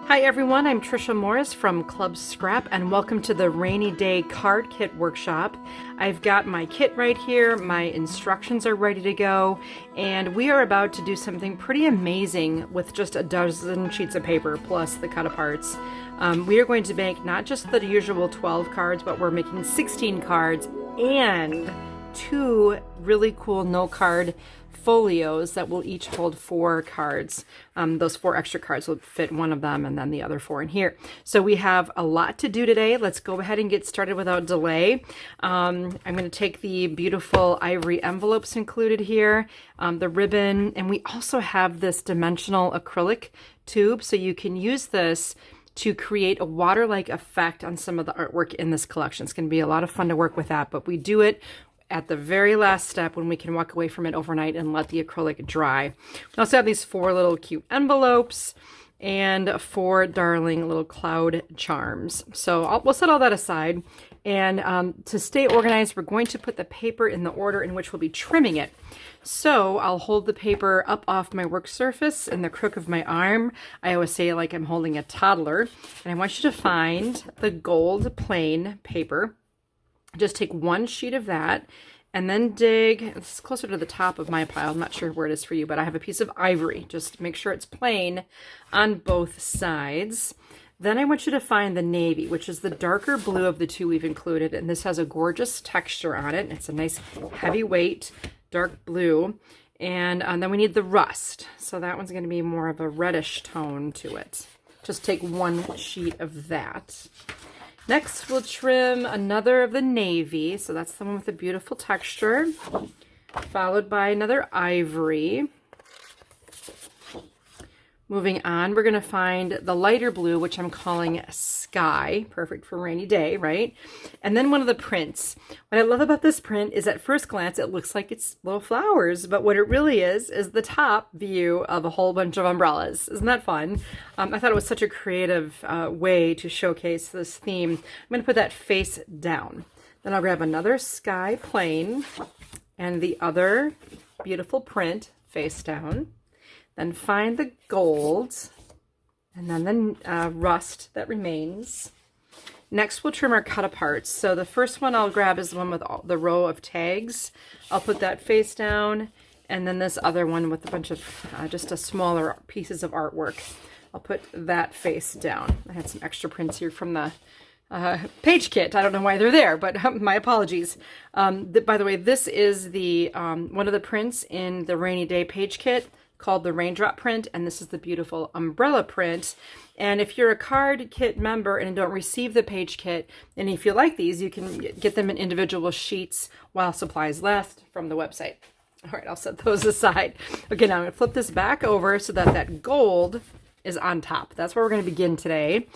Hi everyone, I'm Trisha Morris from Club Scrap and welcome to the Rainy Day Card Kit Workshop. I've got my kit right here, my instructions are ready to go, and we are about to do something pretty amazing with just a dozen sheets of paper plus the cut-aparts. We are going to make not just the usual 12 cards, but we're making 16 cards and two really cool no-card folios that will each hold 4 cards. Those 4 extra cards will fit one of them and then the other 4 in here. So we have a lot to do today. Let's go ahead and get started without delay. I'm going to take the beautiful ivory envelopes included here, the ribbon, and we also have this dimensional acrylic tube, so you can use this to create a water-like effect on some of the artwork in this collection. It's going to be a lot of fun to work with that, but we do it at the very last step when we can walk away from it overnight and let the acrylic dry. We also have these 4 little cute envelopes and 4 darling little cloud charms. So we'll set all that aside. And to stay organized, we're going to put the paper in the order in which we'll be trimming it. So I'll hold the paper up off my work surface in the crook of my arm. I always say it like I'm holding a toddler. And I want you to find the gold plain paper. Just take 1 sheet of that and then dig, this is closer to the top of my pile, I'm not sure where it is for you, but I have a piece of ivory. Just make sure it's plain on both sides. Then I want you to find the navy, which is the darker blue of the 2 we've included, and this has a gorgeous texture on it. It's a nice heavyweight dark blue. And then we need the rust. So that one's going to be more of a reddish tone to it. Just take 1 sheet of that. Next, we'll trim another of the navy. So that's the one with the beautiful texture, followed by another ivory. Moving on, we're going to find the lighter blue, which I'm calling sky. Perfect for rainy day, right? And then one of the prints. What I love about this print is at first glance, it looks like it's little flowers, but what it really is the top view of a whole bunch of umbrellas. Isn't that fun? I thought it was such a creative way to showcase this theme. I'm going to put that face down. Then I'll grab another sky plain and the other beautiful print face down. Then find the gold, and then the rust that remains. Next, we'll trim our cut-aparts. So the first one I'll grab is the one with the row of tags. I'll put that face down, and then this other one with a bunch of just a smaller pieces of artwork. I'll put that face down. I had some extra prints here from the page kit. I don't know why they're there, but my apologies. By the way, this is the one of the prints in the Rainy Day page kit, called the raindrop print, and this is the beautiful umbrella print. And if you're a card kit member and don't receive the page kit, and if you like these, you can get them in individual sheets while supplies last from the website. All right, I'll set those aside. Okay, now I'm going to flip this back over so that that gold is on top. That's where we're going to begin today.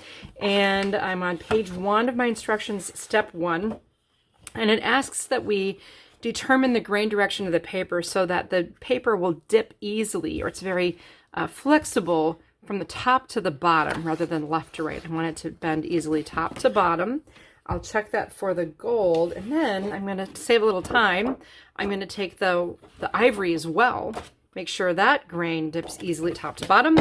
And I'm on page 1 of my instructions, step 1, and it asks that we determine the grain direction of the paper so that the paper will dip easily, or it's very flexible from the top to the bottom rather than left to right. I want it to bend easily top to bottom. I'll check that for the gold, and then I'm going to save a little time. I'm going to take the ivory as well. Make sure that grain dips easily top to bottom,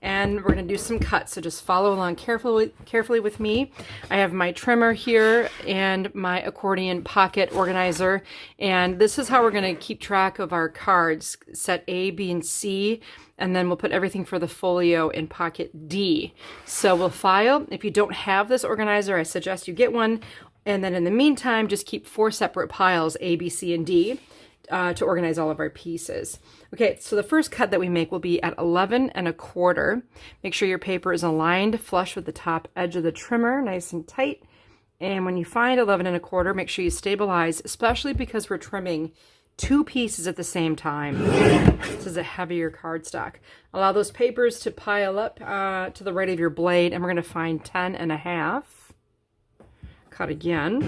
and we're going to do some cuts, so just follow along carefully with me. I have my trimmer here and my accordion pocket organizer, and this is how we're going to keep track of our cards. Set A, B, and C, and then we'll put everything for the folio in pocket D. So we'll file. If you don't have this organizer, I suggest you get one, and then in the meantime, just keep 4 separate piles, A, B, C, and D, to organize all of our pieces. Okay, so the first cut that we make will be at 11 1/4. Make sure your paper is aligned flush with the top edge of the trimmer, nice and tight. And when you find 11 1/4, make sure you stabilize, especially because we're trimming 2 pieces at the same time. This is a heavier cardstock. Allow those papers to pile up to the right of your blade, and we're going to find 10 1/2. Cut again.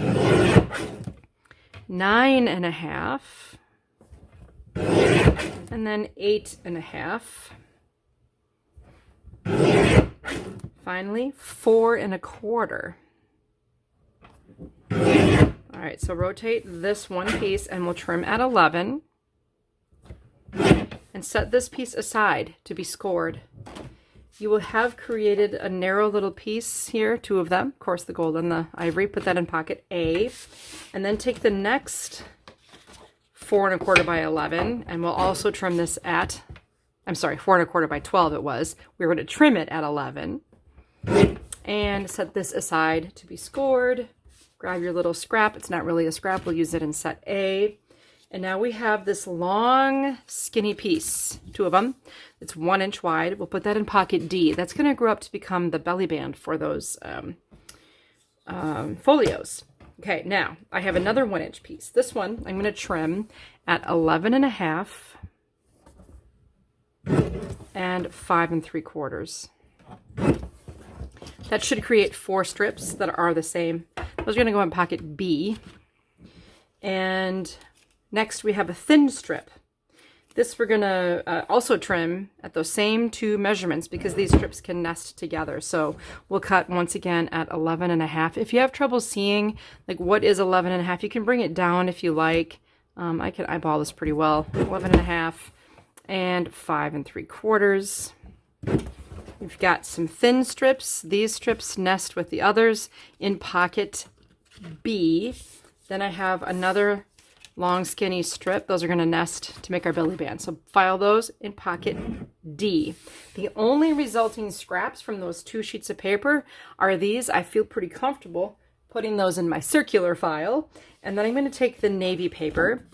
9 1/2. And then 8 1/2. Finally, 4 1/4. All right, so rotate this one piece and we'll trim at 11. And set this piece aside to be scored. you will have created a narrow little piece here, 2 of them, of course the gold and the ivory. Put that in pocket A, and then take the next 4 1/4 by 11, and we'll also trim this at, I'm sorry, 4 1/4 by 12 it was. We were going to trim it at 11, and set this aside to be scored. Grab your little scrap. It's not really a scrap. We'll use it in set A. And now we have this long, skinny piece, 2 of them. It's 1 inch wide. We'll put that in pocket D. That's going to grow up to become the belly band for those folios. Okay, now I have another 1 inch piece. This one I'm going to trim at 11 1/2 and 5 3/4. That should create 4 strips that are the same. Those are going to go in pocket B. And next we have a thin strip. This we're going to also trim at those same 2 measurements because these strips can nest together. So we'll cut once again at 11 1/2. If you have trouble seeing like what is 11 1/2, you can bring it down if you like. I can eyeball this pretty well. 11 1/2 and 5 3/4. We've got some thin strips. These strips nest with the others in pocket B. Then I have another long skinny strip. Those are going to nest to make our belly band. So file those in pocket D. The only resulting scraps from those 2 sheets of paper are these. I feel pretty comfortable putting those in my circular file. And then I'm going to take the navy paper,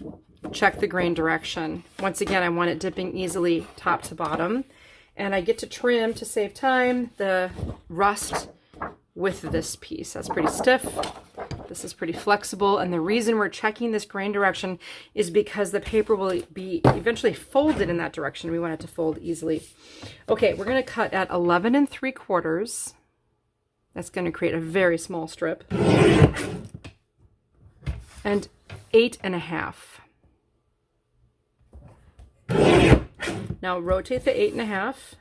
check the grain direction. Once again, I want it dipping easily top to bottom. And I get to trim, to save time, the rust with this piece. That's pretty stiff. This is pretty flexible. And the reason we're checking this grain direction is because the paper will be eventually folded in that direction. We want it to fold easily. Okay, we're going to cut at 11 3/4. That's going to create a very small strip. And 8 1/2. Now rotate the 8 1/2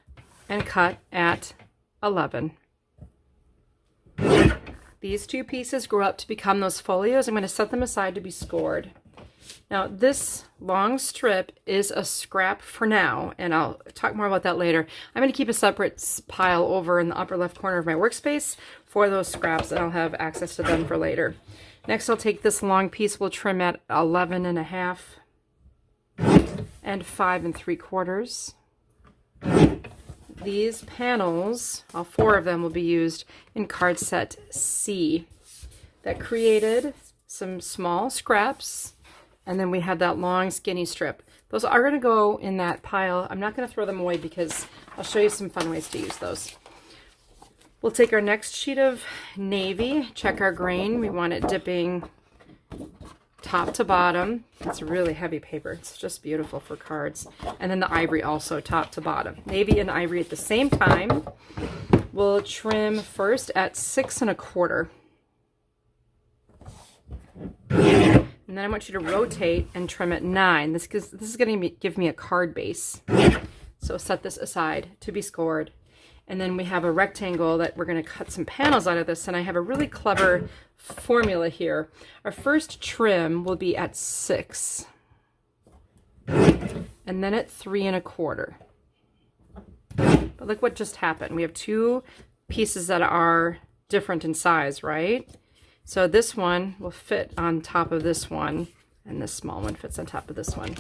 and cut at 11. These 2 pieces grow up to become those folios. I'm going to set them aside to be scored. Now this long strip is a scrap for now, and I'll talk more about that later. I'm going to keep a separate pile over in the upper left corner of my workspace for those scraps, and I'll have access to them for later. Next I'll take this long piece. We'll trim at 11 1/2 and 5 3/4. These panels, all 4 of them, will be used in card set C. That created some small scraps, and then we have that long skinny strip. Those are going to go in that pile. I'm not going to throw them away because I'll show you some fun ways to use those. We'll take our next sheet of navy, check our grain. We want it dipping top to bottom. It's really heavy paper. It's just beautiful for cards. And then the ivory also top to bottom. Navy and ivory at the same time. We'll trim first at 6 1/4. And then I want you to rotate and trim at 9. This is going to give me a card base. So set this aside to be scored. And then we have a rectangle that we're going to cut some panels out of this. And I have a really clever formula here. Our first trim will be at 6. And then at 3 1/4. But look what just happened. We have 2 pieces that are different in size, right? So this one will fit on top of this one, and this small one fits on top of this one.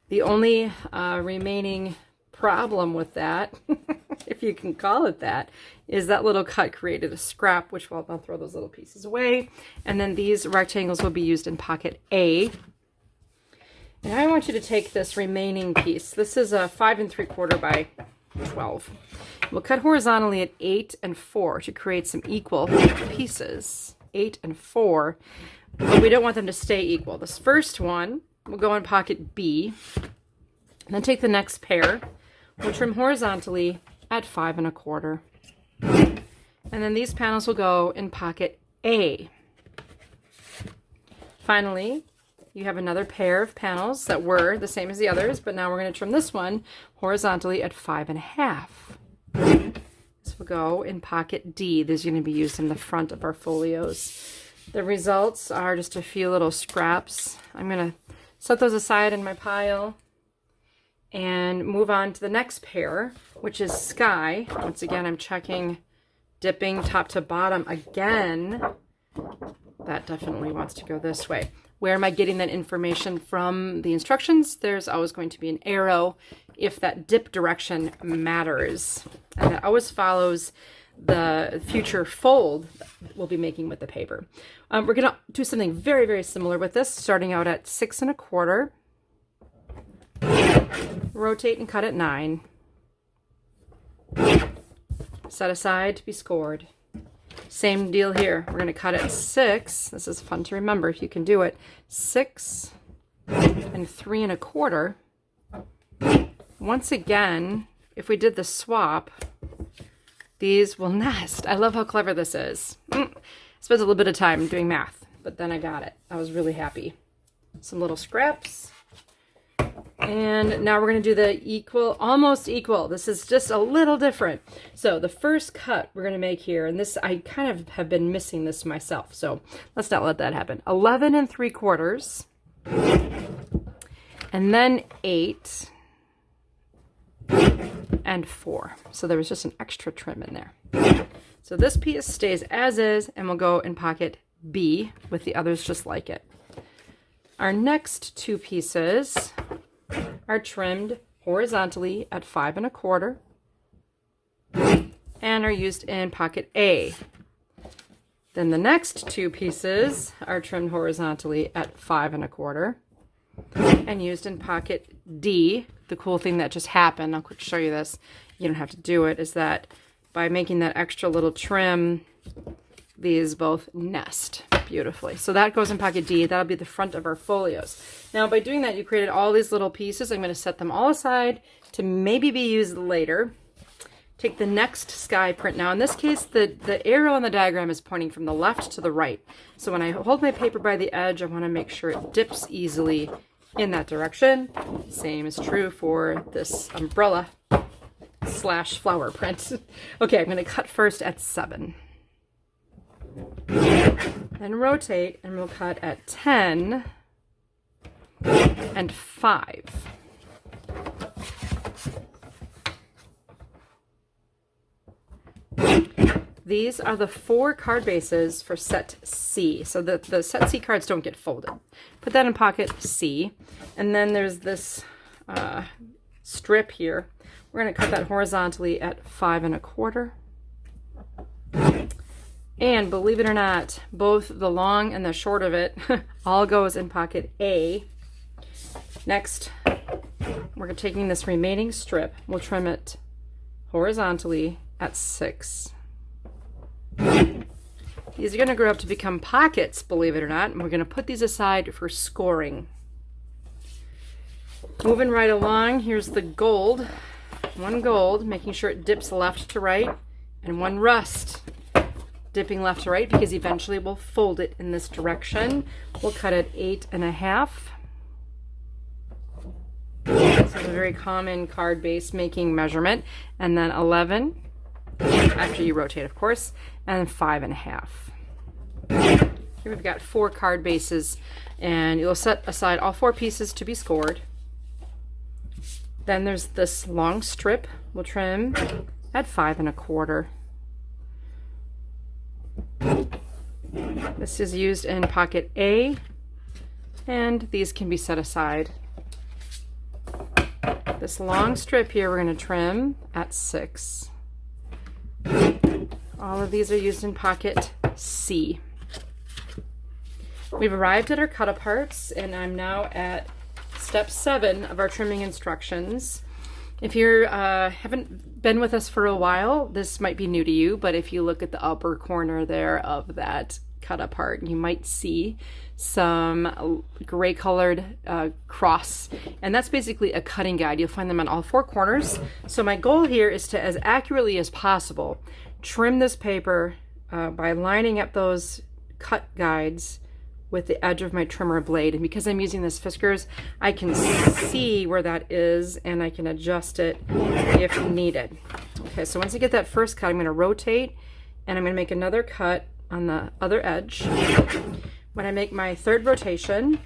The only remaining problem with that, if you can call it that, is that little cut created a scrap, which I'll throw those little pieces away. And then these rectangles will be used in pocket A. And I want you to take this remaining piece. This is a 5 3/4 by 12. We'll cut horizontally at 8 4 to create some equal pieces. 8 and 4, but we don't want them to stay equal. This first one will go in pocket B, and then take the next pair. We'll trim horizontally at 5 1/4. And then these panels will go in pocket A. Finally, you have another pair of panels that were the same as the others, but now we're going to trim this one horizontally at 5 1/2. This will go in pocket D. These are going to be used in the front of our folios. The results are just a few little scraps. I'm going to set those aside in my pile. and move on to the next pair, which is Sky. Once again, I'm checking, dipping top to bottom again. That definitely wants to go this way. Where am I getting that information from the instructions? There's always going to be an arrow if that dip direction matters. And that always follows the future fold we'll be making with the paper. We're going to do something very, very similar with this, starting out at 6 1/4. Rotate and cut at 9. Set aside to be scored. Same deal here. We're going to cut at 6. This is fun to remember if you can do it. 6 3 1/4. Once again, if we did the swap, these will nest. I love how clever this is. Spent a little bit of time doing math, but then I got it. I was really happy. Some little scraps. And now we're going to do the equal, almost equal. This is just a little different. So the first cut we're going to make here, and this, I kind of have been missing this myself, so let's not let that happen. 11 3/4, and then 8 and 4. So there was just an extra trim in there. So this piece stays as is, and we'll go in pocket B with the others just like it. Our next two pieces are trimmed horizontally at 5 1/4 and are used in pocket A. Then the next two pieces are trimmed horizontally at 5 1/4 and used in pocket D. The cool thing that just happened, I'll quick show you this, you don't have to do it, is that by making that extra little trim, these both nest beautifully. So that goes in pocket D. That'll be the front of our folios. Now, by doing that, you created all these little pieces. I'm going to set them all aside to maybe be used later. Take the next sky print. Now, in this case, the arrow on the diagram is pointing from the left to the right. So when I hold my paper by the edge, I want to make sure it dips easily in that direction. Same is true for this umbrella / flower print. Okay, I'm going to cut first at 7. Then rotate, and we'll cut at 10 and 5. These are the 4 card bases for set C. So the set C cards don't get folded. Put that in pocket C. And then there's this strip here. We're going to cut that horizontally at 5 1/4. And believe it or not, both the long and the short of it all goes in pocket A. Next, we're taking this remaining strip. We'll trim it horizontally at 6. These are going to grow up to become pockets, believe it or not, and we're going to put these aside for scoring. Moving right along, here's the gold. One gold, making sure it dips left to right, and one rust, dipping left to right, because eventually we'll fold it in this direction. We'll cut at 8 1/2. This is a very common card base making measurement. And then 11, after you rotate, of course, and 5 1/2. Here we've got 4 card bases, and you'll set aside all 4 pieces to be scored. Then there's this long strip. We'll trim at 5 1/4. This is used in pocket A, and these can be set aside. This long strip here we're going to trim at 6. All of these are used in pocket C. We've arrived at our cut aparts, and I'm now at step 7 of our trimming instructions. If you haven't been with us for a while, this might be new to you, but if you look at the upper corner there of that cut apart, you might see some gray colored cross, and that's basically a cutting guide. You'll find them on all 4 corners. So my goal here is to, as accurately as possible, trim this paper by lining up those cut guides with the edge of my trimmer blade. And because I'm using this Fiskars, I can see where that is, and I can adjust it if needed. Okay, so once I get that first cut, I'm going to rotate, and I'm going to make another cut on the other edge. When I make my third rotation,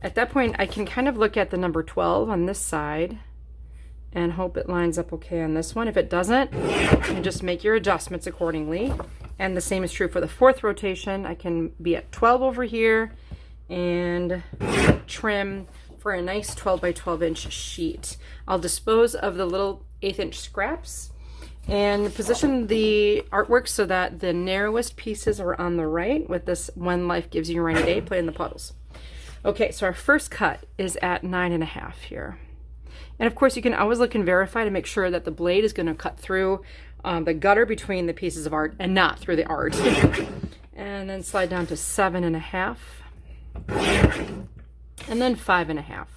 at that point I can kind of look at the number 12 on this side and hope it lines up okay on this one. If it doesn't, you just make your adjustments accordingly. And the same is true for the fourth rotation. I can be at 12 over here and trim for a nice 12 by 12 inch sheet. I'll dispose of the little 1/8 inch scraps and position the artwork so that the narrowest pieces are on the right with this When Life Gives You a Rainy Day, play in the puddles. Okay, so our first cut is at 9.5 here. And of course you can always look and verify to make sure that the blade is going to cut through the gutter between the pieces of art and not through the art. And then slide down to 7.5. And then 5.5.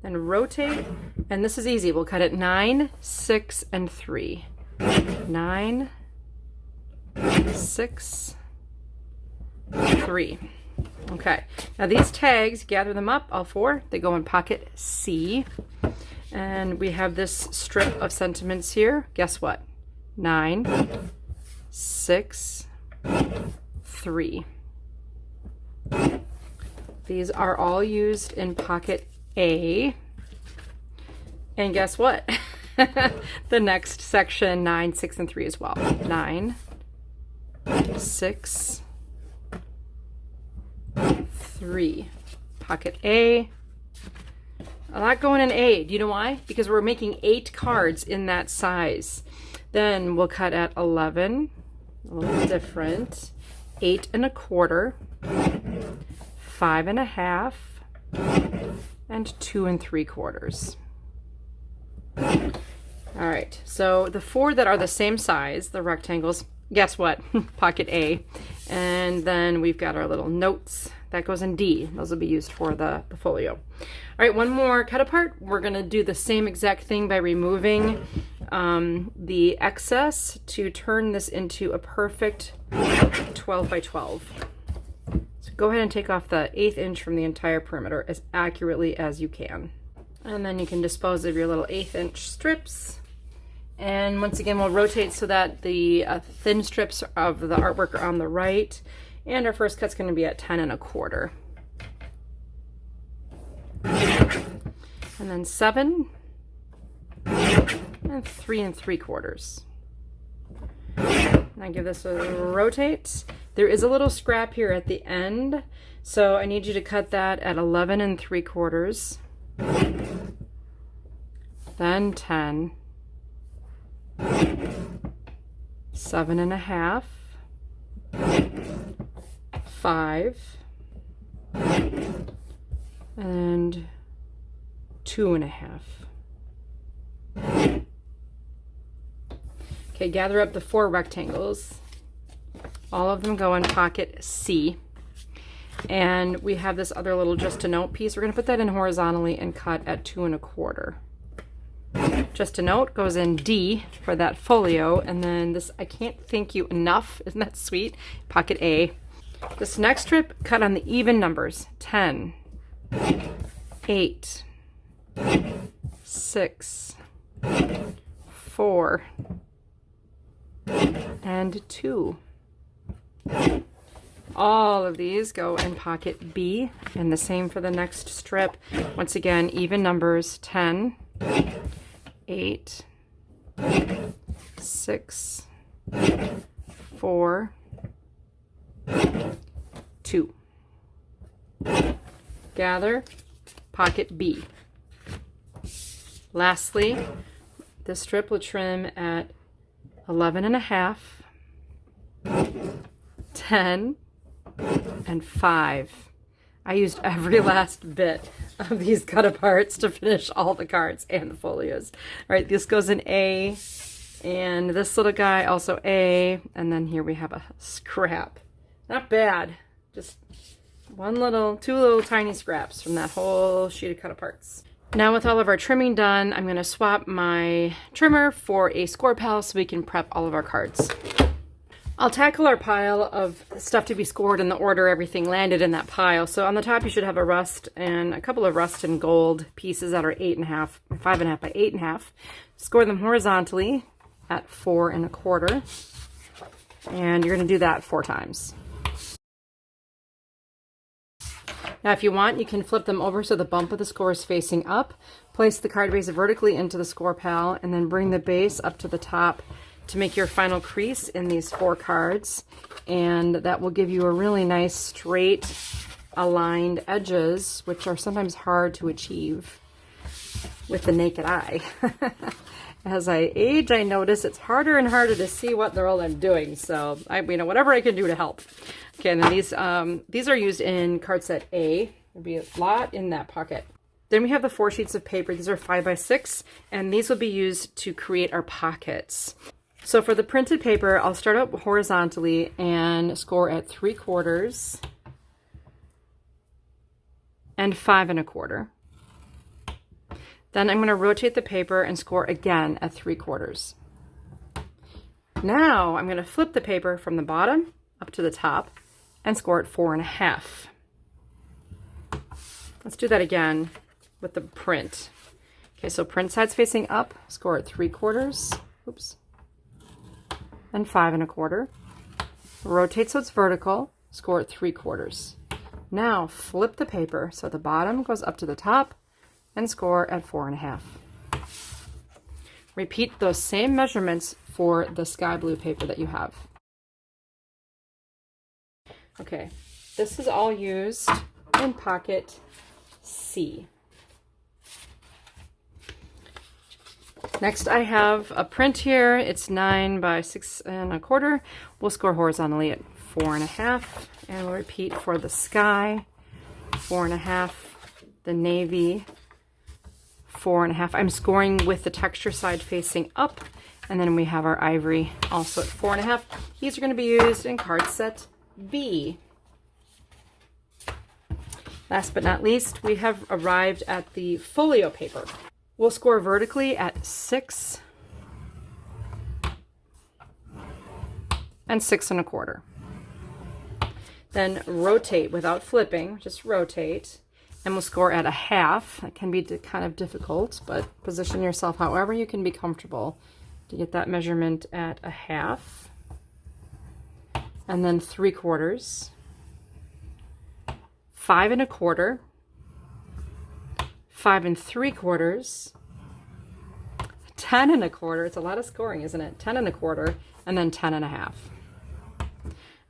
Then rotate, and this is easy. We'll cut it 9, 6, and 3. 9, 6, 3. Okay, now these tags, gather them up, all four. They go in pocket C. And we have this strip of sentiments here. Guess what? 9, 6, 3. These are all used in pocket A. And guess what? The next section, 9, 6, and 3 as well. 9, 6, 3. Pocket A. A lot going in A. Do you know why? Because we're making 8 cards in that size. Then we'll cut at 11. A little different. 8 1/4. 5.5. And 2 3/4. All right, so the 4 that are the same size, the rectangles, guess what? Pocket A. And then we've got our little notes. That goes in D. Those will be used for the folio. All right, one more cut apart. We're going to do the same exact thing by removing the excess to turn this into a perfect 12 by 12. So go ahead and take off the 1/8 inch from the entire perimeter as accurately as you can. And then you can dispose of your little 1/8 inch strips. And once again, we'll rotate so that the thin strips of the artwork are on the right. And our first cut's going to be at 10 1/4. And then 7 and 3 3/4. Now give this a rotate. There is a little scrap here at the end, so I need you to cut that at 11 3/4. Then 10, 7.5, 5, and 2.5. Okay, gather up the 4 rectangles. All of them go in pocket C. And we have this other little just a note piece. We're going to put that in horizontally and cut at 2 1/4. Just a note goes in D for that folio. And then this, I can't thank you enough. Isn't that sweet? Pocket A. This next strip, cut on the even numbers. 10, 8, 6, 4, and 2. All of these go in pocket B, and the same for the next strip. Once again, even numbers. 10, 8, 6, 4, 2. Gather, pocket B. Lastly, this strip will trim at 11.5, 10, and 5. I used every last bit of these cut aparts to finish all the cards and the folios. All right, this goes in A, and this little guy also A, and then here we have a scrap. Not bad, just two little tiny scraps from that whole sheet of cut aparts. Now with all of our trimming done, I'm going to swap my trimmer for a score pal so we can prep all of our cards. I'll tackle our pile of stuff to be scored in the order everything landed in that pile. So on the top you should have a rust and a couple of rust and gold pieces that are 8.5, 5.5 by 8.5. Score them horizontally at 4 1/4. And you're going to do that 4 times. Now if you want, you can flip them over so the bump of the score is facing up, Place the card base vertically into the score pal and then bring the base up to the top to make your final crease in these 4 cards. And that will give you a really nice straight aligned edges, which are sometimes hard to achieve with the naked eye. As I age, I notice it's harder and harder to see what the hell I'm doing. So whatever I can do to help. Okay, and then these are used in card set A. There'll be a lot in that pocket. Then we have the 4 sheets of paper. These are 5x6, and these will be used to create our pockets. So for the printed paper, I'll start out horizontally and score at 3/4 and 5 1/4. Then I'm going to rotate the paper and score again at 3/4. Now I'm going to flip the paper from the bottom up to the top and score at 4 1/2. Let's do that again with the print. Okay, so print sides facing up, score at 3/4, oops, and 5 1/4. Rotate so it's vertical, score at 3/4. Now flip the paper so the bottom goes up to the top and score at 4 1/2. Repeat those same measurements for the sky blue paper that you have. Okay, this is all used in pocket C. Next I have a print here. It's 9 by 6 1/4. We'll score horizontally at 4 1/2, and we'll repeat for the sky, 4 1/2, the navy, 4 1/2. I'm scoring with the texture side facing up, and then we have our ivory also at 4 1/2. These are going to be used in card set B. Last but not least, we have arrived at the folio paper. We'll score vertically at 6 and 6 1/4. Then rotate without flipping, just rotate. And we'll score at 1/2. That can be kind of difficult, but position yourself however you can be comfortable to get that measurement at 1/2. And then 3/4, 5 1/4, 5 3/4, 10 1/4. It's a lot of scoring, isn't it? 10 1/4, and then 10 1/2.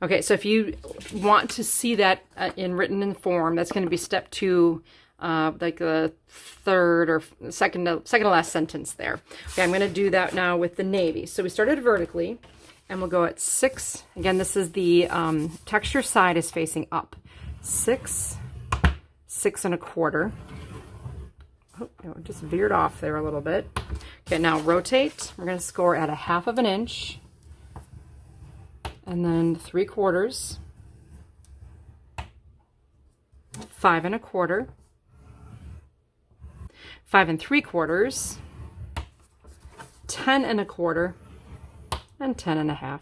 Okay, so if you want to see that written form, that's going to be step 2, like the third or second to last sentence there. Okay, I'm going to do that now with the navy. So we started vertically, and we'll go at 6. Again, this is the texture side is facing up. 6, 6 1/4. Oh, it just veered off there a little bit. Okay, now rotate. We're going to score at 1/2 inch. And then 3/4, 5 1/4, 5 3/4, 10 1/4, and 10 1/2.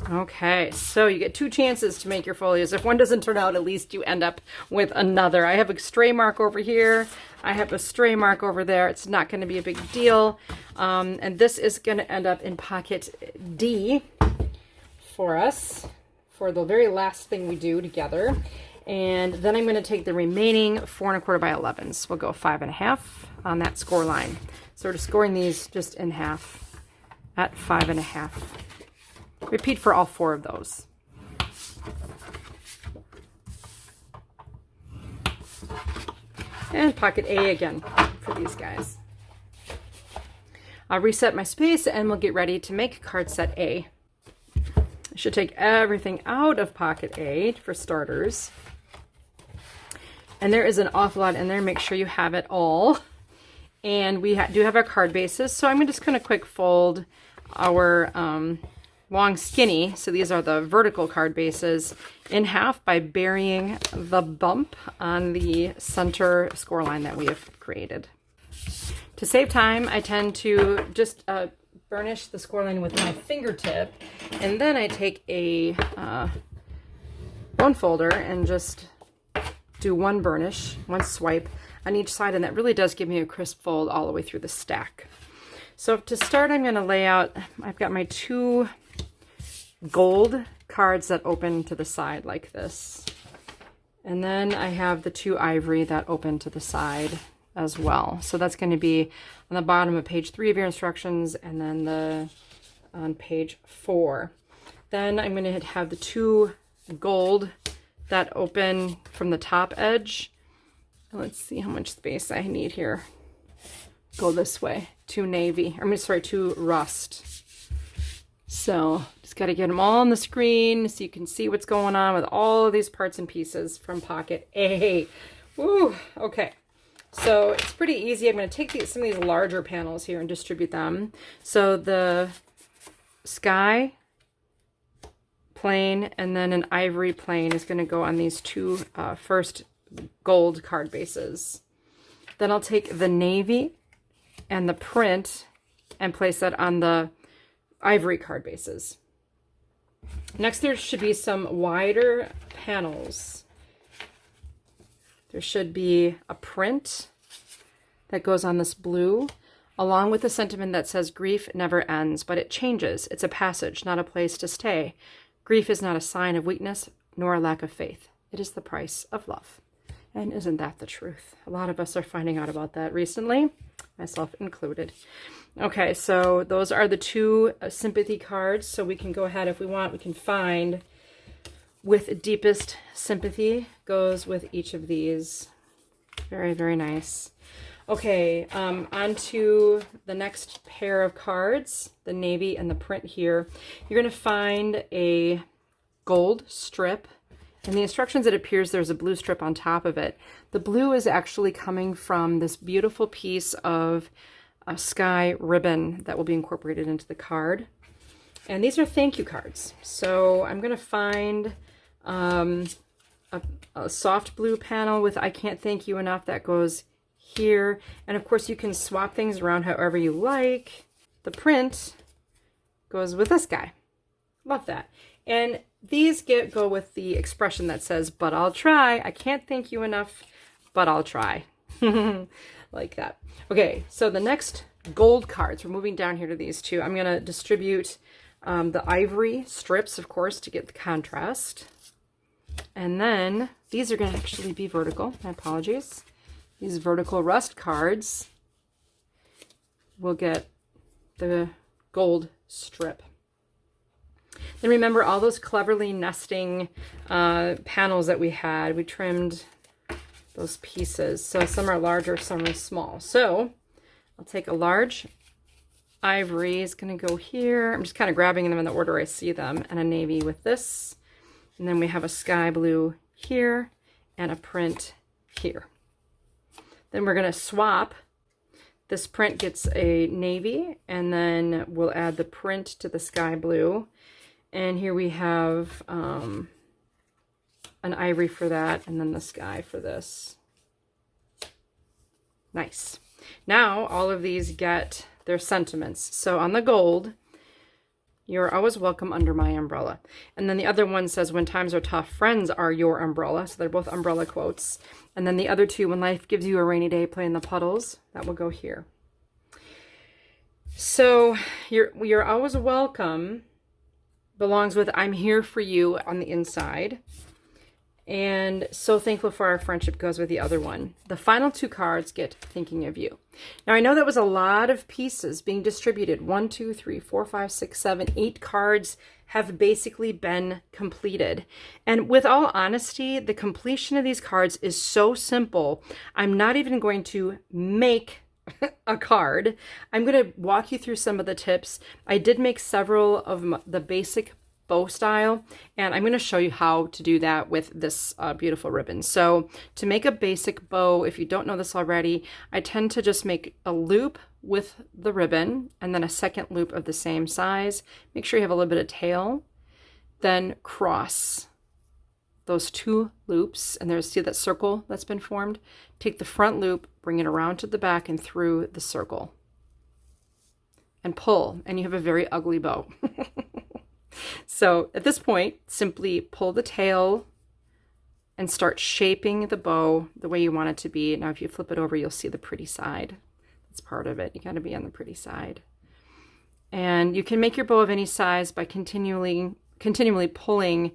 Okay, so you get 2 chances to make your folios. If one doesn't turn out, at least you end up with another. I have a stray mark over here. I have a stray mark over there. It's not going to be a big deal. And this is going to end up in pocket D for us, for the very last thing we do together. And then I'm going to take the remaining 4 1/4 by 11s. We'll go 5 1/2 on that score line. So we're just scoring these just in half at 5 1/2. Repeat for all 4 of those. And pocket A again for these guys. I'll reset my space and we'll get ready to make card set A. I should take everything out of pocket A for starters. And there is an awful lot in there. Make sure you have it all. And we do have our card bases. So I'm just going to quick fold our long skinny, so these are the vertical card bases, in half by burying the bump on the center score line that we have created. To save time, I tend to just burnish the score line with my fingertip, and then I take a bone folder and just do one burnish, one swipe on each side, and that really does give me a crisp fold all the way through the stack. So to start, I'm going to lay out, I've got my 2 gold cards that open to the side like this. And then I have the 2 ivory that open to the side as well. So that's going to be on the bottom of page 3 of your instructions, and then on page 4. Then I'm going to have the 2 gold that open from the top edge. Let's see how much space I need here. Go this way. 2 navy. I mean, sorry, 2 rust. So just got to get them all on the screen so you can see what's going on with all of these parts and pieces from pocket A. Woo! Okay. So it's pretty easy. I'm going to take some of these larger panels here and distribute them. So the sky plain and then an ivory plain is going to go on these 2 first gold card bases. Then I'll take the navy and the print and place that on the ivory card bases. Next, there should be some wider panels. There should be a print that goes on this blue, along with a sentiment that says, grief never ends, but it changes. It's a passage, not a place to stay. Grief is not a sign of weakness, nor a lack of faith. It is the price of love. And isn't that the truth? A lot of us are finding out about that recently, myself included. Okay, so those are the 2 sympathy cards. So we can go ahead, if we want, we can find with deepest sympathy goes with each of these. Very, very nice. Okay, on to the next pair of cards, the navy and the print here. You're going to find a gold strip. In the instructions, it appears there's a blue strip on top of it. The blue is actually coming from this beautiful piece of a sky ribbon that will be incorporated into the card. And these are thank you cards. So I'm going to find a soft blue panel with I can't thank you enough that goes here. And of course you can swap things around however you like. The print goes with this guy. Love that. And these go with the expression that says, but I'll try. I can't thank you enough, but I'll try. Like that. Okay, so the next gold cards, we're moving down here to these 2. I'm going to distribute the ivory strips, of course, to get the contrast. And then these are going to actually be vertical. My apologies. These vertical rust cards will get the gold strip. Then remember all those cleverly nesting panels that we had. We trimmed those pieces. So some are larger, some are small. So I'll take a large ivory, is going to go here. I'm just kind of grabbing them in the order I see them, and a navy with this. And then we have a sky blue here and a print here. Then we're going to swap. This print gets a navy, and then we'll add the print to the sky blue. And here we have an ivory for that, and then the sky for this. Nice. Now all of these get their sentiments. So on the gold, you're always welcome under my umbrella. And then the other one says, when times are tough, friends are your umbrella. So they're both umbrella quotes. And then the other 2, when life gives you a rainy day, play in the puddles, that will go here. So you're always welcome belongs with I'm here for you on the inside. And so thankful for our friendship goes with the other one. The final 2 cards get thinking of you. Now I know that was a lot of pieces being distributed. 1, 2, 3, 4, 5, 6, 7, 8 cards have basically been completed. And with all honesty, the completion of these cards is so simple. I'm not even going to make a card. I'm going to walk you through some of the tips. I did make several of the basic bow style, and I'm going to show you how to do that with this beautiful ribbon. So to make a basic bow, if you don't know this already, I tend to just make a loop with the ribbon and then a second loop of the same size. Make sure you have a little bit of tail, then cross those 2 loops, and see that circle that's been formed. Take the front loop, bring it around to the back and through the circle, and pull, and you have a very ugly bow. So at this point, simply pull the tail and start shaping the bow the way you want it to be. Now if you flip it over, you'll see the pretty side. That's part of it. You got to be on the pretty side. And you can make your bow of any size by continually pulling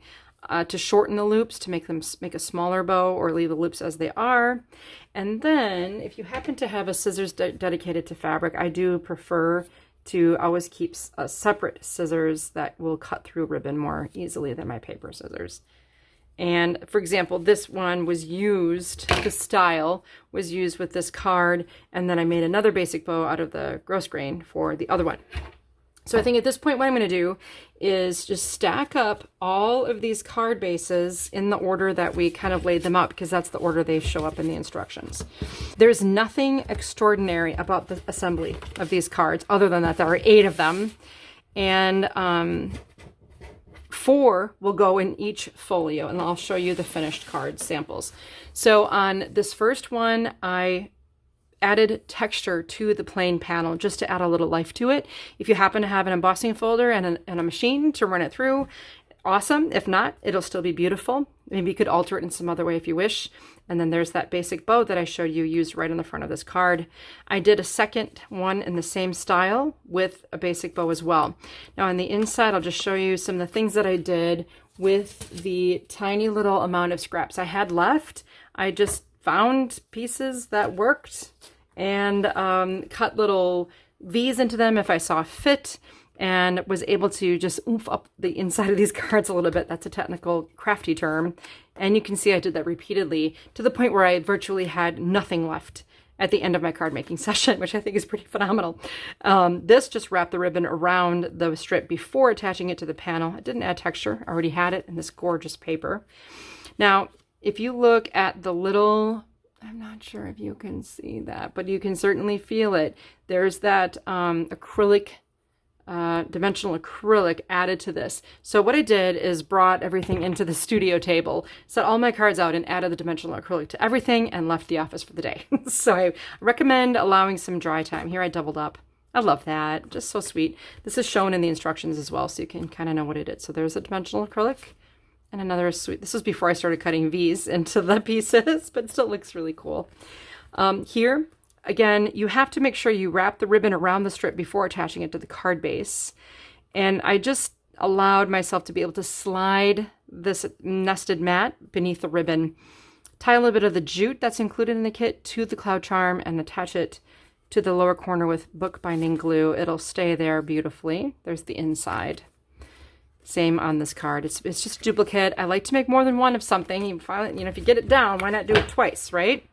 to shorten the loops, to make a smaller bow, or leave the loops as they are. And then if you happen to have a scissors dedicated to fabric, I do prefer to always keep separate scissors that will cut through ribbon more easily than my paper scissors. And for example, this one was used, the style was used with this card, and then I made another basic bow out of the gross grain for the other one. So I think at this point what I'm going to do is just stack up all of these card bases in the order that we kind of laid them out, because that's the order they show up in the instructions. There's nothing extraordinary about the assembly of these cards other than that there are 8 of them, and 4 will go in each folio, and I'll show you the finished card samples. So on this first one, I added texture to the plain panel just to add a little life to it. If you happen to have an embossing folder and a machine to run it through, awesome. If not, it'll still be beautiful. Maybe you could alter it in some other way if you wish. And then there's that basic bow that I showed you used right on the front of this card. I did a second one in the same style with a basic bow as well. Now on the inside, I'll just show you some of the things that I did with the tiny little amount of scraps I had left. I just found pieces that worked and cut little V's into them if I saw fit, and was able to just oomph up the inside of these cards a little bit. That's a technical crafty term. And you can see I did that repeatedly to the point where I virtually had nothing left at the end of my card making session, which I think is pretty phenomenal. This just wrapped the ribbon around the strip before attaching it to the panel. I didn't add texture, I already had it in this gorgeous paper. Now, if you look at the little, I'm not sure if you can see that, but you can certainly feel it. There's that acrylic, dimensional acrylic added to this. So what I did is brought everything into the studio table, set all my cards out, and added the dimensional acrylic to everything, and left the office for the day. So I recommend allowing some dry time. Here I doubled up. I love that. Just so sweet. This is shown in the instructions as well, so you can kind of know what it is. So there's a dimensional acrylic. And another sweet, this was before I started cutting V's into the pieces, but it still looks really cool. Here, again, you have to make sure you wrap the ribbon around the strip before attaching it to the card base. And I just allowed myself to be able to slide this nested mat beneath the ribbon, tie a little bit of the jute that's included in the kit to the cloud charm, and attach it to the lower corner with bookbinding glue. It'll stay there beautifully. There's the inside. Same on this card. It's just a duplicate. I like to make more than one of something. You finally, if you get it down, why not do it twice, right?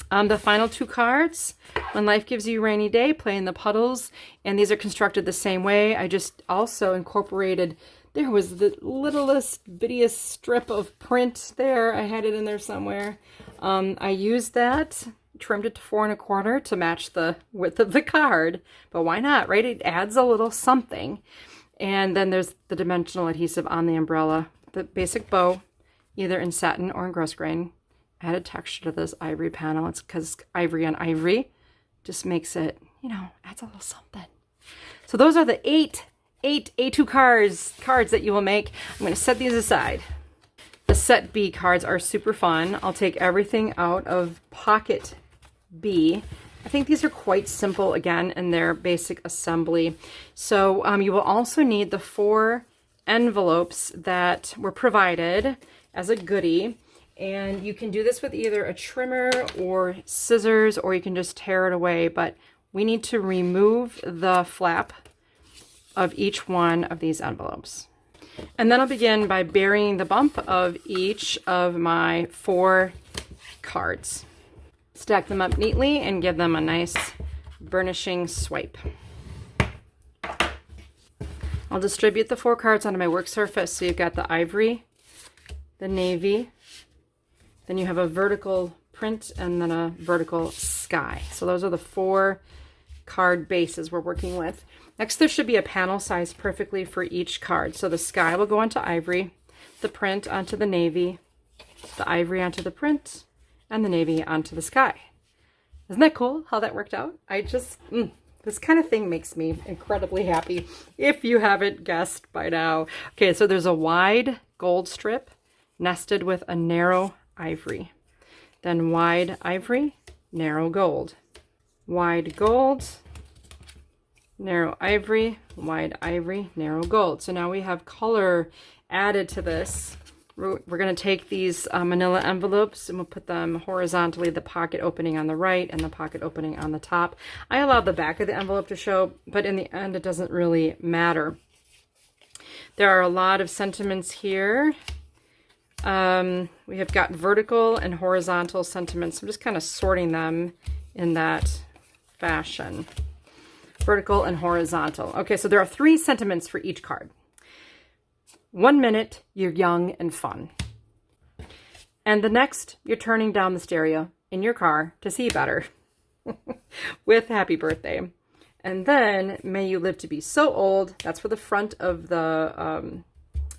The final 2 cards, When Life Gives You a Rainy Day, Play in the Puddles, and these are constructed the same way. I just also incorporated, there was the littlest, bittiest strip of print there. I had it in there somewhere. I used that, trimmed it to 4 1/4 to match the width of the card, but why not, right? It adds a little something. And then there's the dimensional adhesive on the umbrella. The basic bow, either in satin or in gross grain. Added texture to this ivory panel. It's because ivory on ivory just makes it, adds a little something. So those are the eight A2 cards that you will make. I'm going to set these aside. The set B cards are super fun. I'll take everything out of pocket B. I think these are quite simple, again, in their basic assembly. So you will also need the 4 envelopes that were provided as a goodie. And you can do this with either a trimmer or scissors, or you can just tear it away. But we need to remove the flap of each one of these envelopes. And then I'll begin by burying the bump of each of my 4 cards. Stack them up neatly and give them a nice burnishing swipe. I'll distribute the 4 cards onto my work surface. So you've got the ivory, the navy, then you have a vertical print, and then a vertical sky. So those are the 4 card bases we're working with. Next, there should be a panel size perfectly for each card. So the sky will go onto ivory, the print onto the navy, the ivory onto the print, and the navy onto the sky. Isn't that cool how that worked out? This kind of thing makes me incredibly happy, if you haven't guessed by now. Okay, so there's a wide gold strip nested with a narrow ivory. Then wide ivory, narrow gold. Wide gold, narrow ivory, wide ivory, narrow gold. So now we have color added to this. We're going to take these manila envelopes and we'll put them horizontally, the pocket opening on the right and the pocket opening on the top. I allowed the back of the envelope to show, but in the end it doesn't really matter. There are a lot of sentiments here. We have got vertical and horizontal sentiments. I'm just kind of sorting them in that fashion. Vertical and horizontal. Okay, so there are 3 sentiments for each card. 1 minute, you're young and fun. And the next, you're turning down the stereo in your car to see better with happy birthday. And then, may you live to be so old, that's for the front of the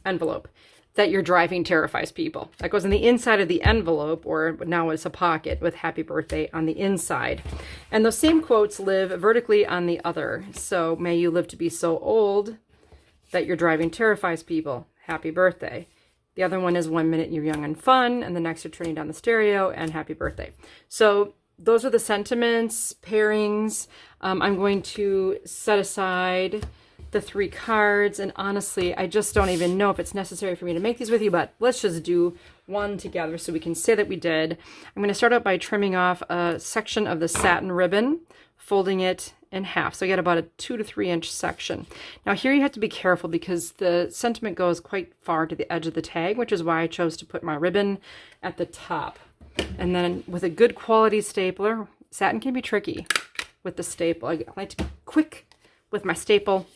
envelope, that your driving terrifies people. That goes on the inside of the envelope, or now it's a pocket with happy birthday on the inside. And those same quotes live vertically on the other. So, may you live to be so old that your driving terrifies people. Happy birthday. The other one is 1 minute you're young and fun, and the next you're turning down the stereo and happy birthday. So those are the sentiments, pairings. I'm going to set aside the 3 cards, and honestly, I just don't even know if it's necessary for me to make these with you, but let's just do one together so we can say that we did. I'm going to start out by trimming off a section of the satin ribbon, folding it in half. So I got about a 2 to 3 inch section. Now here you have to be careful because the sentiment goes quite far to the edge of the tag, which is why I chose to put my ribbon at the top. And then with a good quality stapler, satin can be tricky with the staple. I like to be quick with my staple.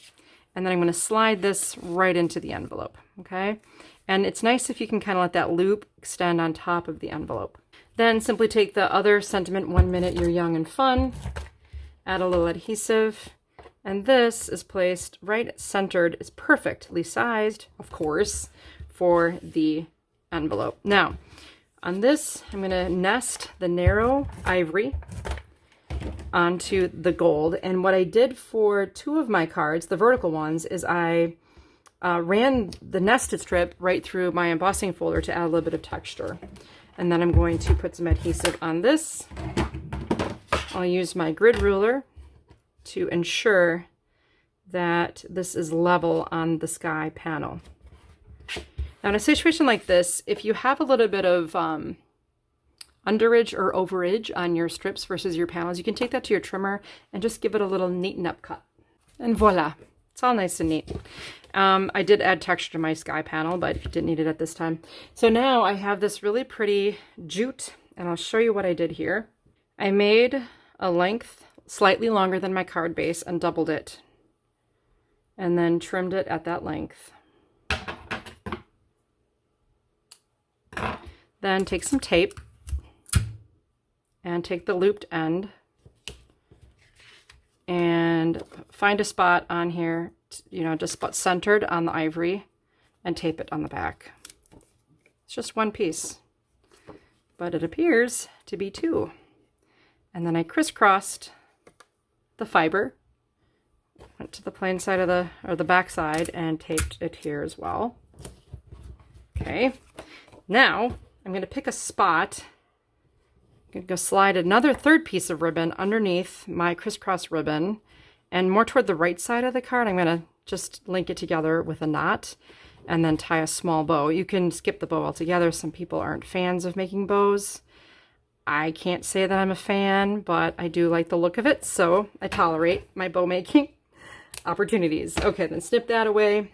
And then I'm going to slide this right into the envelope, okay? And it's nice if you can kind of let that loop extend on top of the envelope. Then simply take the other sentiment, 1 minute you're young and fun, add a little adhesive, and this is placed right centered. It's perfectly sized, of course, for the envelope. Now, on this, I'm going to nest the narrow ivory onto the gold. And what I did for 2 of my cards, the vertical ones, is I ran the nested strip right through my embossing folder to add a little bit of texture. And then I'm going to put some adhesive on this. I'll use my grid ruler to ensure that this is level on the sky panel. Now in a situation like this, if you have a little bit of underage or overage on your strips versus your panels, you can take that to your trimmer and just give it a little neaten up cut. And voila, it's all nice and neat. I did add texture to my sky panel, but didn't need it at this time. So now I have this really pretty jute, and I'll show you what I did here. I made a length slightly longer than my card base and doubled it, and then trimmed it at that length. Then take some tape and take the looped end and find a spot on here, just about centered on the ivory, and tape it on the back. It's just one piece, but it appears to be 2. And then I crisscrossed the fiber, went to the plain side of the back side, and taped it here as well. Okay, now I'm going to pick a spot. I'm going to go slide another 3rd piece of ribbon underneath my crisscross ribbon, and more toward the right side of the card, I'm going to just link it together with a knot and then tie a small bow. You can skip the bow altogether. Some people aren't fans of making bows. I can't say that I'm a fan, but I do like the look of it, so I tolerate my bow making opportunities. Okay, then snip that away.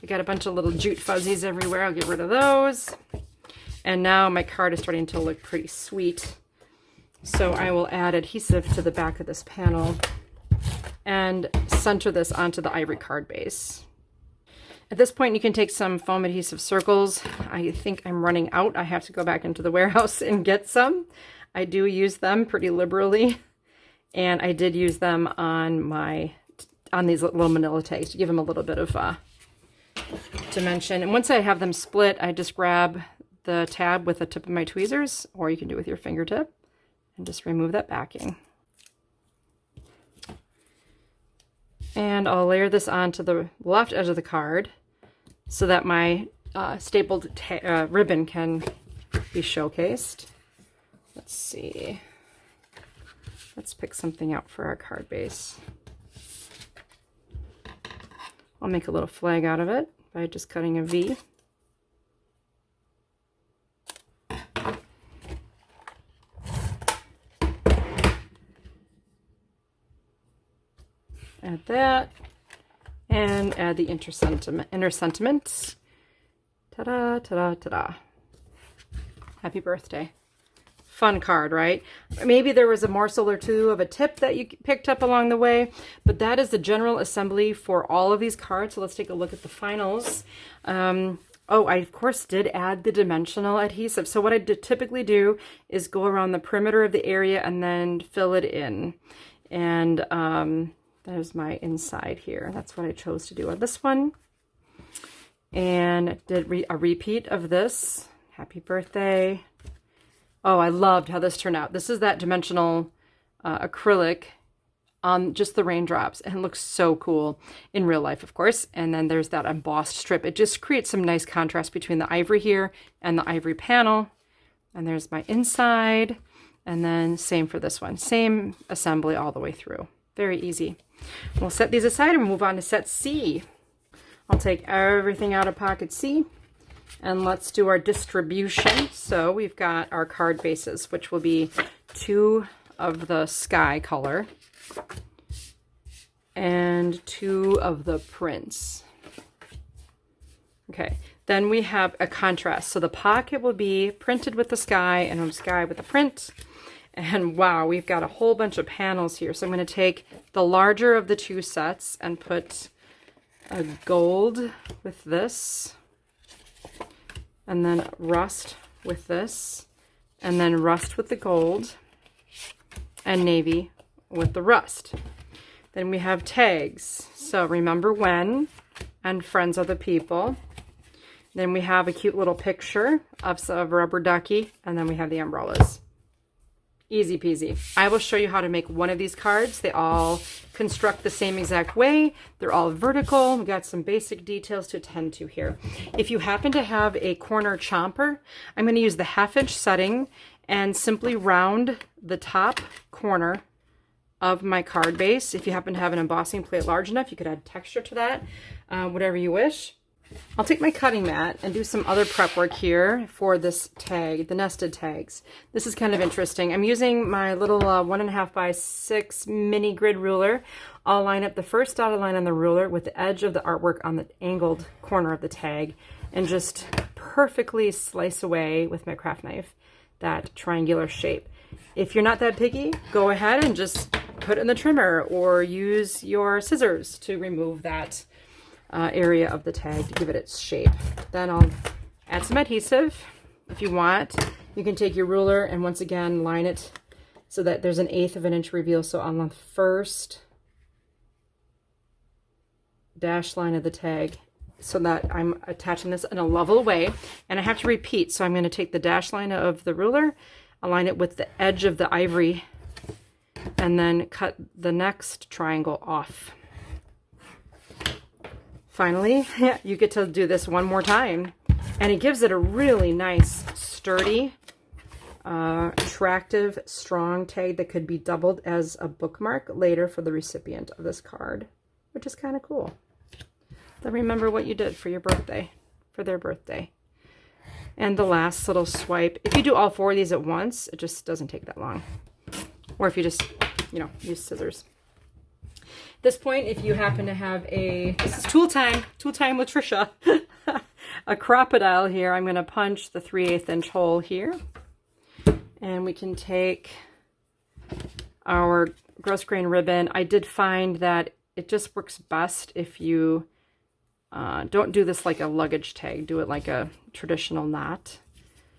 I got a bunch of little jute fuzzies everywhere. I'll get rid of those. And now my card is starting to look pretty sweet. So I will add adhesive to the back of this panel and center this onto the ivory card base. At this point, you can take some foam adhesive circles. I think I'm running out. I have to go back into the warehouse and get some. I do use them pretty liberally, and I did use them on these little manila tags to give them a little bit of dimension. And once I have them split, I just grab the tab with the tip of my tweezers, or you can do it with your fingertip, and just remove that backing. And I'll layer this onto the left edge of the card so that my stapled ribbon can be showcased. Let's see. Let's pick something out for our card base. I'll make a little flag out of it by just cutting a V. Add that, and add the inner sentiment. Ta-da, ta-da, ta-da. Happy birthday. Fun card, right? Maybe there was a morsel or two of a tip that you picked up along the way, but that is the general assembly for all of these cards. So let's take a look at the finals. Oh, I of course did add the dimensional adhesive. So what I typically do is go around the perimeter of the area and then fill it in. And there's my inside here. That's what I chose to do on this one. And did a repeat of this. Happy birthday. Oh, I loved how this turned out. This is that dimensional acrylic on just the raindrops, and it looks so cool in real life, of course. And then there's that embossed strip. It just creates some nice contrast between the ivory here and the ivory panel. And there's my inside, and then same for this one. Same assembly all the way through. Very easy. We'll set these aside and move on to set C. I'll take everything out of pocket C. And let's do our distribution. So we've got our card bases, which will be 2 of the sky color and 2 of the prints. Okay, then we have a contrast. So the pocket will be printed with the sky and sky with the print. And wow, we've got a whole bunch of panels here. So I'm going to take the larger of the 2 sets and put a gold with this. And then rust with this, and then rust with the gold, and navy with the rust. Then we have tags. So remember when, and friends are the people. Then we have a cute little picture of a rubber ducky, and then we have the umbrellas. Easy peasy. I will show you how to make one of these cards. They all construct the same exact way. They're all vertical. We've got some basic details to attend to here. If you happen to have a corner chomper, I'm going to use the 1/2" setting and simply round the top corner of my card base. If you happen to have an embossing plate large enough, you could add texture to that, whatever you wish. I'll take my cutting mat and do some other prep work here for this tag, the nested tags. This is kind of interesting. I'm using my little 1.5 by 6 mini grid ruler. I'll line up the first dotted line on the ruler with the edge of the artwork on the angled corner of the tag and just perfectly slice away with my craft knife that triangular shape. If you're not that picky, go ahead and just put it in the trimmer or use your scissors to remove that area of the tag to give it its shape. Then I'll add some adhesive. If you want, you can take your ruler and once again line it so that there's 1/8 inch reveal. So on the first dash line of the tag, so that I'm attaching this in a level way, and I have to repeat. So I'm going to take the dash line of the ruler, align it with the edge of the ivory, and then cut the next triangle off. Finally, you get to do this one more time, and it gives it a really nice, sturdy, attractive, strong tag that could be doubled as a bookmark later for the recipient of this card, which is kind of cool. Then remember what you did for your birthday, for their birthday. And the last little swipe, if you do all 4 of these at once, it just doesn't take that long. Or if you just, use scissors. At this point, if you happen to have this is tool time with Trisha, a crocodile here, I'm going to punch the 3/8 inch hole here. And we can take our gross grain ribbon. I did find that it just works best if you don't do this like a luggage tag. Do it like a traditional knot.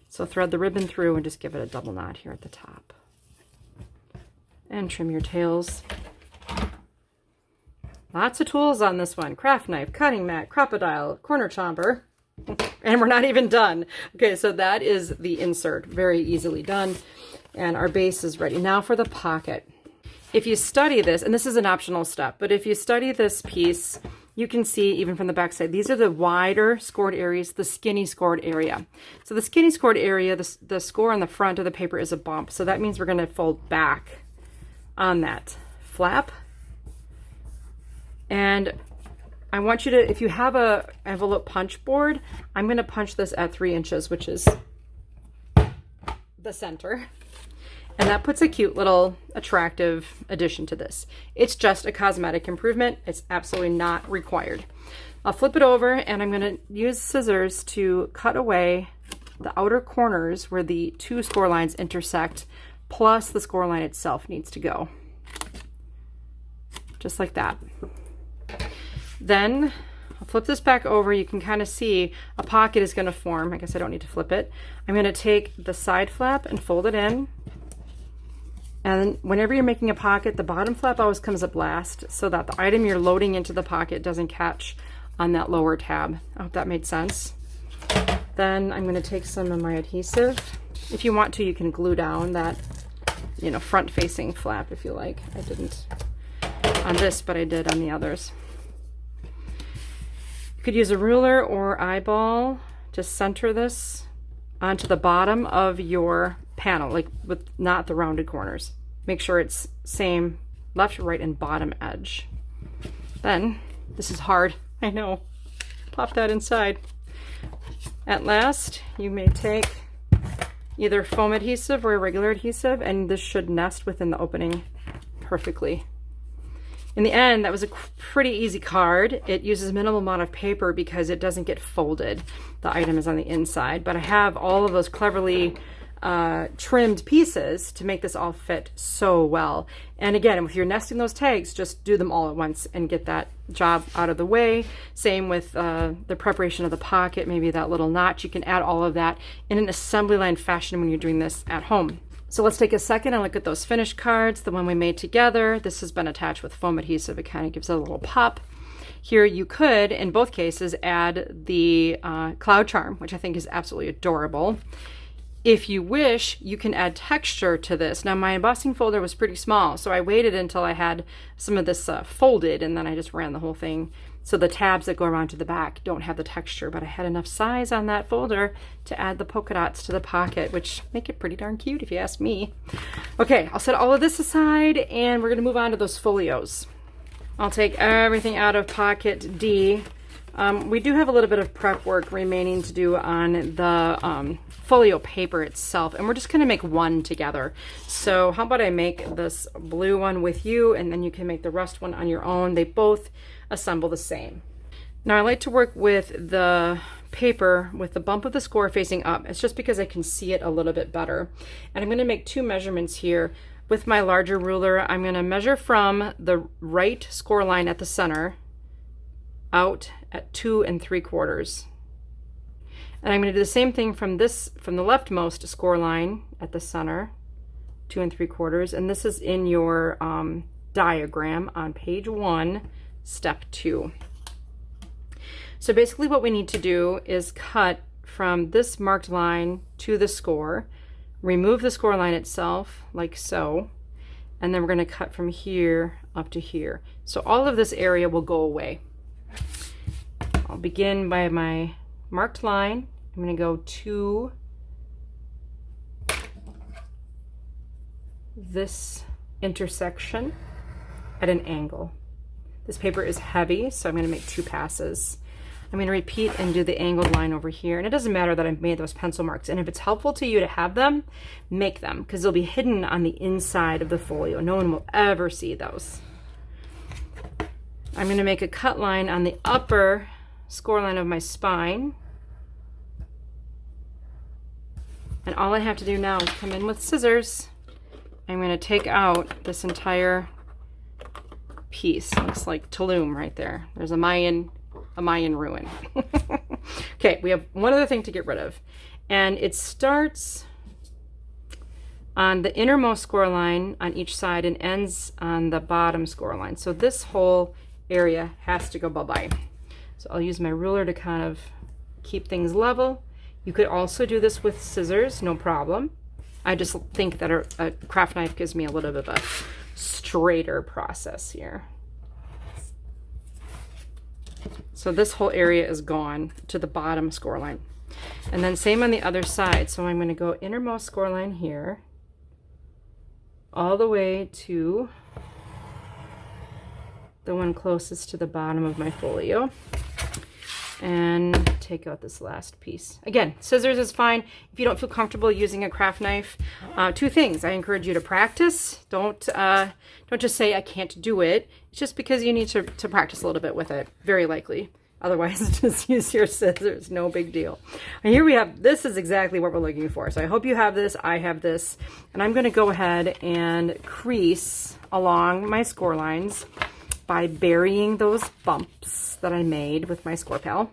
So thread the ribbon through and just give it a double knot here at the top. And trim your tails. Lots of tools on this one. Craft knife, cutting mat, crocodile, corner chomper. And we're not even done. Okay, so that is the insert. Very easily done. And our base is ready. Now for the pocket. If you study this, and this is an optional step, but if you study this piece, you can see even from the back side, these are the wider scored areas, the skinny scored area. So the skinny scored area, the score on the front of the paper is a bump. So that means we're going to fold back on that flap. And I want you to, if you have a envelope punch board, I'm going to punch this at 3 inches, which is the center. And that puts a cute little attractive addition to this. It's just a cosmetic improvement. It's absolutely not required. I'll flip it over and I'm going to use scissors to cut away the outer corners where the 2 score lines intersect, plus the score line itself needs to go. Just like that. Then I'll flip this back over. You can kind of see a pocket is going to form. I guess I don't need to flip it. I'm going to take the side flap and fold it in. And whenever you're making a pocket, the bottom flap always comes up last so that the item you're loading into the pocket doesn't catch on that lower tab. I hope that made sense. Then I'm going to take some of my adhesive. If you want to, you can glue down that, you know, front-facing flap if you like. I didn't on this, but I did on the others. You could use a ruler or eyeball to center this onto the bottom of your panel, like with not the rounded corners. Make sure it's same left, right, and bottom edge. Then, this is hard, I know. Pop that inside. At last, you may take either foam adhesive or a regular adhesive, and this should nest within the opening perfectly. In the end, that was a pretty easy card. It uses minimal amount of paper because it doesn't get folded. The item is on the inside, but I have all of those cleverly trimmed pieces to make this all fit so well. And again, if you're nesting those tags, just do them all at once and get that job out of the way. Same with the preparation of the pocket, maybe that little notch. You can add all of that in an assembly line fashion when you're doing this at home. So let's take a second and look at those finished cards, the one we made together. This has been attached with foam adhesive. It kind of gives it a little pop. Here you could, in both cases, add the cloud charm, which I think is absolutely adorable. If you wish, you can add texture to this. Now my embossing folder was pretty small, so I waited until I had some of this folded, and then I just ran the whole thing. So the tabs that go around to the back don't have the texture, but I had enough size on that folder to add the polka dots to the pocket, which make it pretty darn cute if you ask me. Okay, I'll set all of this aside and we're gonna move on to those folios. I'll take everything out of pocket D. We do have a little bit of prep work remaining to do on the folio paper itself, and we're just gonna make one together. So how about I make this blue one with you, and then you can make the rest one on your own. They both assemble the same. Now I like to work with the paper with the bump of the score facing up. It's just because I can see it a little bit better. And I'm gonna make 2 measurements here. With my larger ruler, I'm gonna measure from the right score line at the center out at 2 3/4. And I'm going to do the same thing from the leftmost score line at the center, 2 3/4. And this is in your diagram on page 1, step 2. So basically what we need to do is cut from this marked line to the score, remove the score line itself like so, and then we're going to cut from here up to here. So all of this area will go away. I'll begin by my marked line. I'm going to go to this intersection at an angle. This paper is heavy, so I'm going to make 2 passes. I'm going to repeat and do the angled line over here. And it doesn't matter that I've made those pencil marks. And if it's helpful to you to have them, make them, because they'll be hidden on the inside of the folio. No one will ever see those. I'm going to make a cut line on the upper score line of my spine. And all I have to do now is come in with scissors. I'm going to take out this entire piece. Looks like Tulum right there. There's a Mayan ruin. Okay, we have one other thing to get rid of. And it starts on the innermost score line on each side and ends on the bottom score line. So this whole area has to go bye-bye. So I'll use my ruler to kind of keep things level. You could also do this with scissors, no problem. I just think that a craft knife gives me a little bit of a straighter process here. So this whole area is gone to the bottom score line. And then same on the other side. So I'm going to go innermost score line here, all the way to the one closest to the bottom of my folio, and take out this last piece. Again, scissors is fine. If you don't feel comfortable using a craft knife, two things. I encourage you to practice. Don't just say I can't do it. It's just because you need to practice a little bit with it, very likely. Otherwise, just use your scissors, no big deal. And here we have, this is exactly what we're looking for. So I hope you have this, I have this, and I'm gonna go ahead and crease along my score lines by burying those bumps that I made with my score pal.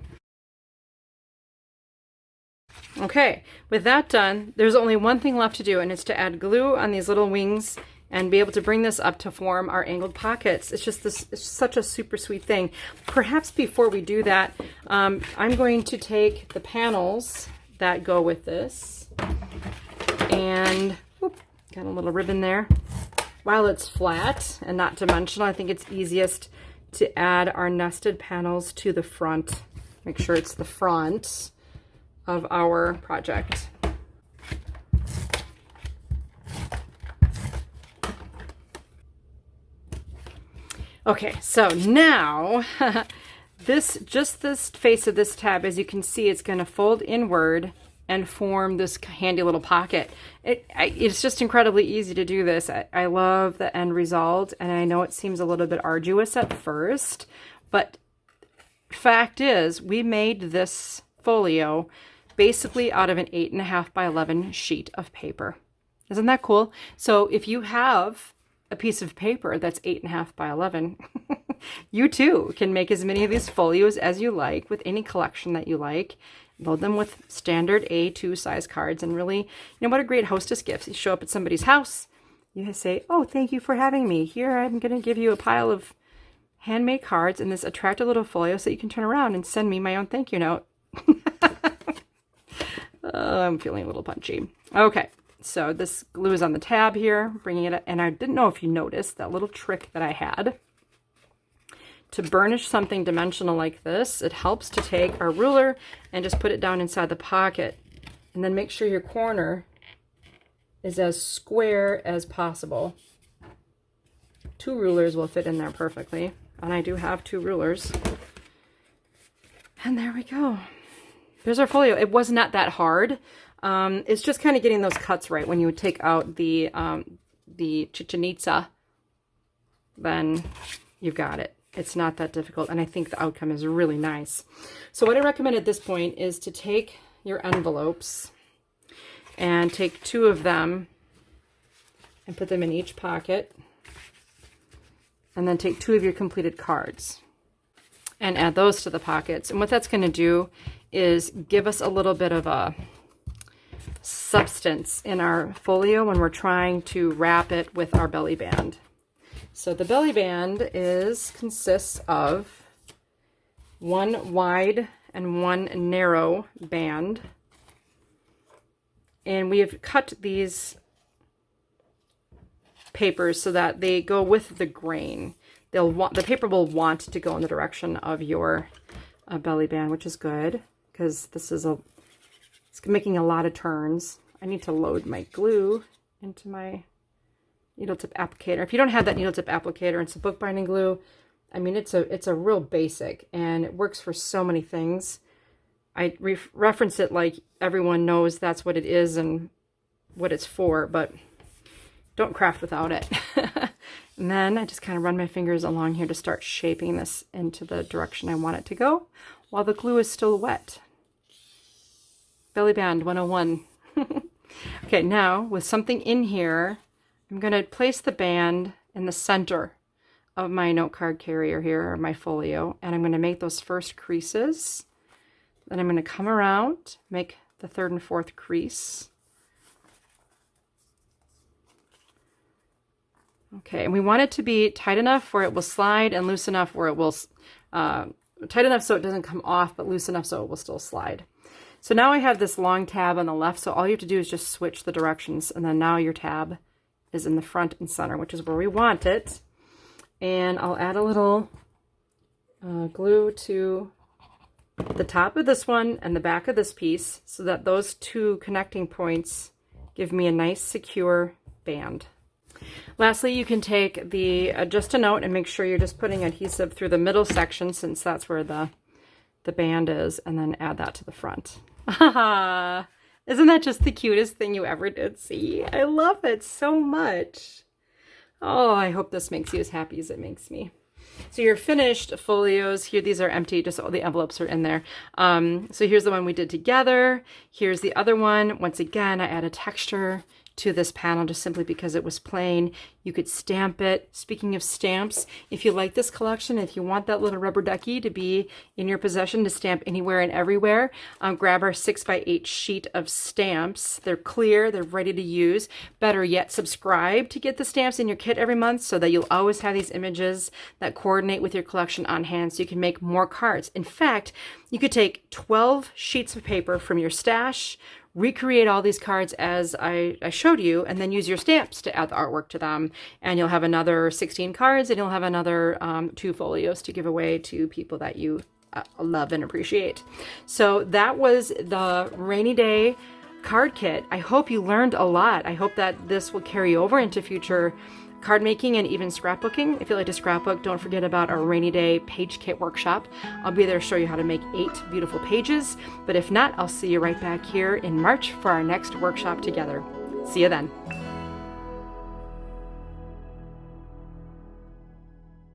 Okay, with that done, there's only one thing left to do, and it's to add glue on these little wings and be able to bring this up to form our angled pockets. It's just this, it's such a super sweet thing. Perhaps before we do that, I'm going to take the panels that go with this, and whoop, got a little ribbon there. While it's flat and not dimensional, I think it's easiest to add our nested panels to the front. Make sure it's the front of our project. Okay, so now this face of this tab, as you can see, it's going to fold inward and form this handy little pocket. It's just incredibly easy to do this. I love the end result, and I know it seems a little bit arduous at first, but fact is, we made this folio basically out of an 8.5 by 11 sheet of paper. Isn't that cool? So if you have a piece of paper that's 8.5 by 11, you too can make as many of these folios as you like with any collection that you like. Load them with standard A2 size cards, and really, you know, what a great hostess gift. You show up at somebody's house, you say, oh, thank you for having me. Here, I'm going to give you a pile of handmade cards and this attractive little folio so you can turn around and send me my own thank you note. I'm feeling a little punchy. Okay, so this glue is on the tab here, bringing it up, and I didn't know if you noticed that little trick that I had. To burnish something dimensional like this, it helps to take our ruler and just put it down inside the pocket, and then make sure your corner is as square as possible. 2 rulers will fit in there perfectly, and I do have 2 rulers. And there we go. There's our folio. It was not that hard. It's just kind of getting those cuts right. When you take out the Chichen Itza, then you've got it. It's not that difficult, and I think the outcome is really nice. So what I recommend at this point is to take your envelopes and take 2 of them and put them in each pocket, and then take 2 of your completed cards and add those to the pockets. And what that's going to do is give us a little bit of a substance in our folio when we're trying to wrap it with our belly band. So the belly band consists of 1 wide and 1 narrow band. And we have cut these papers so that they go with the grain. The paper will want to go in the direction of your belly band, which is good because this is it's making a lot of turns. I need to load my glue into my needle tip applicator. If you don't have that needle tip applicator, it's a bookbinding glue. I mean, it's a real basic, and it works for so many things. I reference it like everyone knows that's what it is and what it's for, but don't craft without it. And then I just kind of run my fingers along here to start shaping this into the direction I want it to go while the glue is still wet. Belly band 101. Okay, now with something in here, I'm going to place the band in the center of my note card carrier here, or my folio, and I'm going to make those first creases. Then I'm going to come around, make the 3rd and 4th crease. Okay, and we want it to be tight enough where it will slide and loose enough where it will, tight enough so it doesn't come off, but loose enough so it will still slide. So now I have this long tab on the left, so all you have to do is just switch the directions, and then now your tab is in the front and center, which is where we want it. And I'll add a little glue to the top of this one and the back of this piece so that those 2 connecting points give me a nice secure band. Lastly, you can take the, just a note and make sure you're just putting adhesive through the middle section since that's where the band is, and then add that to the front. Isn't that just the cutest thing you ever did see? I love it so much. Oh, I hope this makes you as happy as it makes me. So your finished folios here, these are empty, just all the envelopes are in there. So here's the one we did together. Here's the other one. Once again, I added texture to this panel just simply because it was plain. You could stamp it. Speaking of stamps, if you like this collection, if you want that little rubber ducky to be in your possession to stamp anywhere and everywhere, grab our 6x8 sheet of stamps. They're clear, they're ready to use. Better yet, subscribe to get the stamps in your kit every month so that you'll always have these images that coordinate with your collection on hand so you can make more cards. In fact, you could take 12 sheets of paper from your stash, recreate all these cards as I showed you, and then use your stamps to add the artwork to them. And you'll have another 16 cards, and you'll have another 2 folios to give away to people that you love and appreciate. So that was the rainy day card kit. I hope you learned a lot. I hope that this will carry over into future card making and even scrapbooking. If you like to scrapbook, don't forget about our rainy day page kit workshop. I'll be there to show you how to make 8 beautiful pages. But if not, I'll see you right back here in March for our next workshop together. See you then.